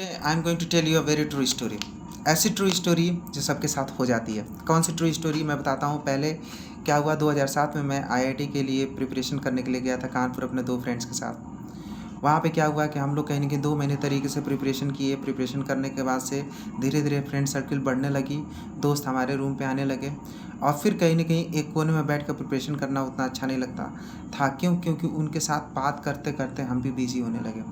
I am going to tell you a very true story. ऐसी true story जो सबके साथ हो जाती है। कौन सी ट्रू स्टोरी मैं बताता हूँ। पहले क्या हुआ, 2007 में मैं आईआईटी के लिए प्रिपरेशन करने के लिए गया था कानपुर अपने 2 फ्रेंड्स के साथ। वहाँ पे क्या हुआ कि हम लोग कहीं न कहीं 2 महीने तरीके से प्रिपरेशन किए। प्रिपरेशन करने के बाद से धीरे धीरे फ्रेंड सर्किल बढ़ने लगी, दोस्त हमारे रूम पे आने लगे और फिर कहीं न कहीं एक कोने में बैठ कर प्रिपरेशन करना उतना अच्छा नहीं लगता था। क्योंकि उनके साथ बात करते करते हम भी बिजी होने लगे।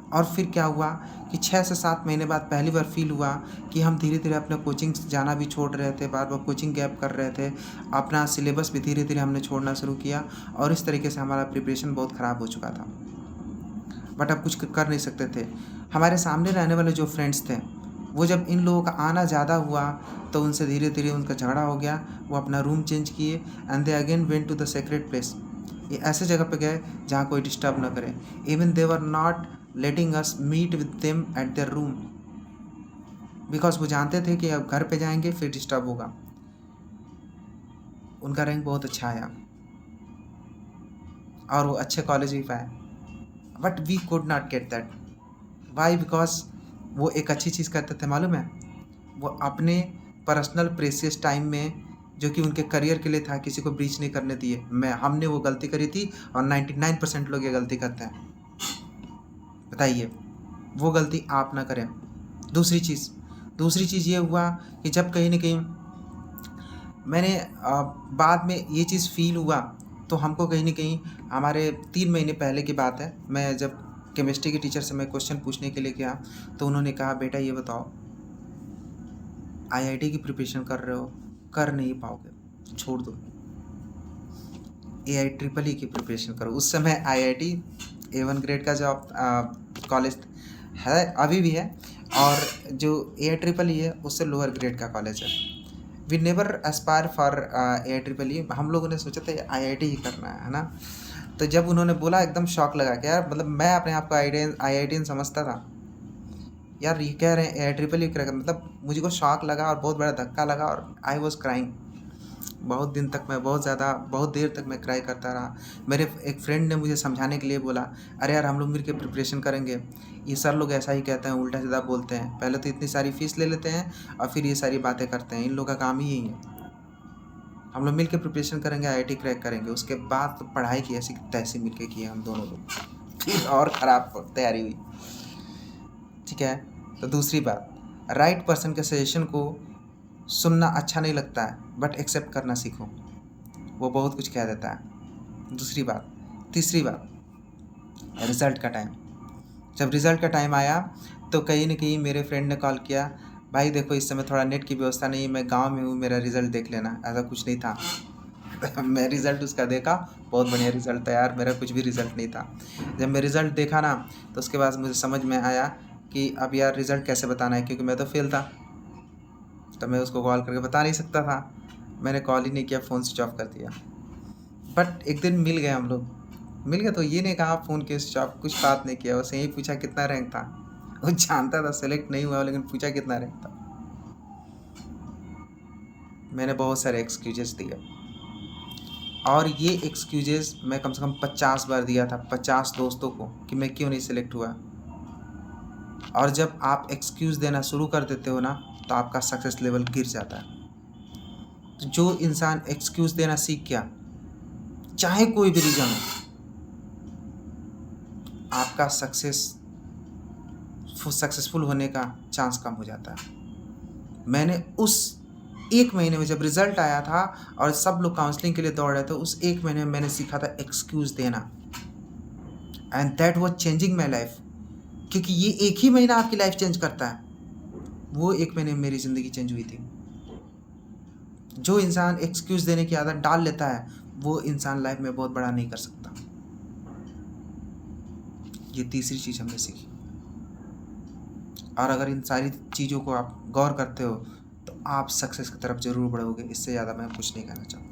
और फिर क्या हुआ कि 6 से 7 महीने बाद पहली बार फ़ील हुआ कि हम धीरे-धीरे अपने कोचिंग जाना भी छोड़ रहे थे, बार-बार कोचिंग गैप कर रहे थे। अपना सिलेबस भी धीरे-धीरे हमने छोड़ना शुरू किया और इस तरीके से हमारा प्रिपरेशन बहुत ख़राब हो चुका था। बट अब कुछ कर नहीं सकते थे। हमारे सामने रहने वाले जो फ्रेंड्स थे, वो जब इन लोगों का आना ज़्यादा हुआ तो उनसे धीरे-धीरे उनका झगड़ा हो गया। वो अपना रूम चेंज किए and they again went to the sacred place. ये ऐसे जगह पे गए जहाँ कोई डिस्टर्ब ना करे। Even they were not letting us meet with them at their room, because वो जानते थे कि अब घर पे जाएंगे फिर डिस्टर्ब होगा। उनका रैंक बहुत अच्छा आया और वो अच्छे कॉलेज भी पाए, but we could not get that. Why? Because वो एक अच्छी चीज़ करते थे मालूम है। वो अपने पर्सनल प्रेशियस टाइम में, जो कि उनके करियर के लिए था, किसी को ब्रीच नहीं करने दिए। हमने वो गलती करी थी और 99% लोग ये गलती करते हैं। बताइए, वो गलती आप ना करें। दूसरी चीज़ ये हुआ कि जब कहीं न कहीं मैंने बाद में ये चीज़ फ़ील हुआ तो हमको कहीं न कहीं हमारे 3 महीने पहले की बात है, मैं जब केमिस्ट्री के टीचर से मैं क्वेश्चन पूछने के लिए गया तो उन्होंने कहा, बेटा ये बताओ, आईआईटी की प्रिपरेशन कर रहे हो, कर नहीं पाओगे, छोड़ दो, AIEEE की प्रिपरेशन करो। उस समय आईआईटी A1 ग्रेड का जॉब कॉलेज है, अभी भी है, और जो AIEEE है उससे लोअर ग्रेड का कॉलेज है। We never aspire for AIEEE। हम लोगों ने सोचा था आईआईटी ही करना है ना। तो जब उन्होंने बोला एकदम शॉक लगा कि यार, मतलब मैं अपने आप को आईआईटीएन समझता था, यार ये कह रहे हैं AIEEE करेगा, मतलब मुझे को शॉक लगा और बहुत बड़ा धक्का लगा और आई वॉज क्राइंग। बहुत देर तक मैं क्राई करता रहा। मेरे एक फ्रेंड ने मुझे समझाने के लिए बोला, अरे यार हम लोग मिल के प्रिपरेशन करेंगे, ये सर लोग ऐसा ही कहते हैं, उल्टा सीधा बोलते हैं, पहले तो इतनी सारी फीस ले लेते हैं और फिर ये सारी बातें करते हैं, इन लोगों का काम ही यही है। हम लोग मिल के प्रिपरेशन करेंगे, आईआईटी क्रैक करेंगे। उसके बाद तो पढ़ाई की ऐसी तैसी मिल के किए हम दोनों लोग, फिर और ख़राब तैयारी हुई। ठीक है। तो दूसरी बात, राइट पर्सन के सजेशन को सुनना अच्छा नहीं लगता है, बट एक्सेप्ट करना सीखो, वो बहुत कुछ कह देता है। तीसरी बात, रिज़ल्ट का टाइम। जब रिज़ल्ट का टाइम आया तो कहीं न कहीं मेरे फ्रेंड ने कॉल किया, भाई देखो इस समय थोड़ा नेट की व्यवस्था नहीं है, मैं गाँव में हूँ, मेरा रिज़ल्ट देख लेना। ऐसा कुछ नहीं था। मैं रिज़ल्ट उसका देखा, बहुत बढ़िया रिज़ल्ट था यार, मेरा कुछ भी रिज़ल्ट नहीं था। जब मैं रिज़ल्ट देखा ना तो उसके बाद मुझे समझ में आया कि अब यार रिज़ल्ट कैसे बताना है, क्योंकि मैं तो फेल था। तो मैं उसको कॉल करके बता नहीं सकता था। मैंने कॉल ही नहीं किया, फ़ोन स्विच ऑफ कर दिया। बट एक दिन मिल गए हम लोग। मिल गए तो ये नहीं कहा फ़ोन के स्विच ऑफ, कुछ बात नहीं किया, बस यही पूछा कितना रैंक था। वो जानता था सेलेक्ट नहीं हुआ, लेकिन पूछा कितना रैंक था। मैंने बहुत सारे एक्सक्यूज़ेस दिए और ये एक्सक्यूज़ेस मैं कम से कम 50 बार दिया था, 50 दोस्तों को, कि मैं क्यों नहीं सेलेक्ट हुआ। और जब आप एक्सक्यूज़ देना शुरू कर देते हो ना तो आपका सक्सेस लेवल गिर जाता है। तो जो इंसान एक्सक्यूज़ देना सीख गया, चाहे कोई भी रीज़न हो, आपका सक्सेसफुल होने का चांस कम हो जाता है। मैंने उस 1 महीने में जब रिज़ल्ट आया था और सब लोग काउंसलिंग के लिए दौड़ रहे थे, उस 1 महीने में मैंने सीखा था एक्सक्यूज़ देना, and that was changing my life. क्योंकि ये एक ही महीना आपकी लाइफ चेंज करता है। वो 1 महीने में मेरी ज़िंदगी चेंज हुई थी। जो इंसान एक्सक्यूज़ देने की आदत डाल लेता है, वो इंसान लाइफ में बहुत बड़ा नहीं कर सकता। ये तीसरी चीज़ हमने सीखी। और अगर इन सारी चीज़ों को आप गौर करते हो तो आप सक्सेस की तरफ ज़रूर बढ़ोगे। इससे ज़्यादा मैं कुछ नहीं कहना चाहता।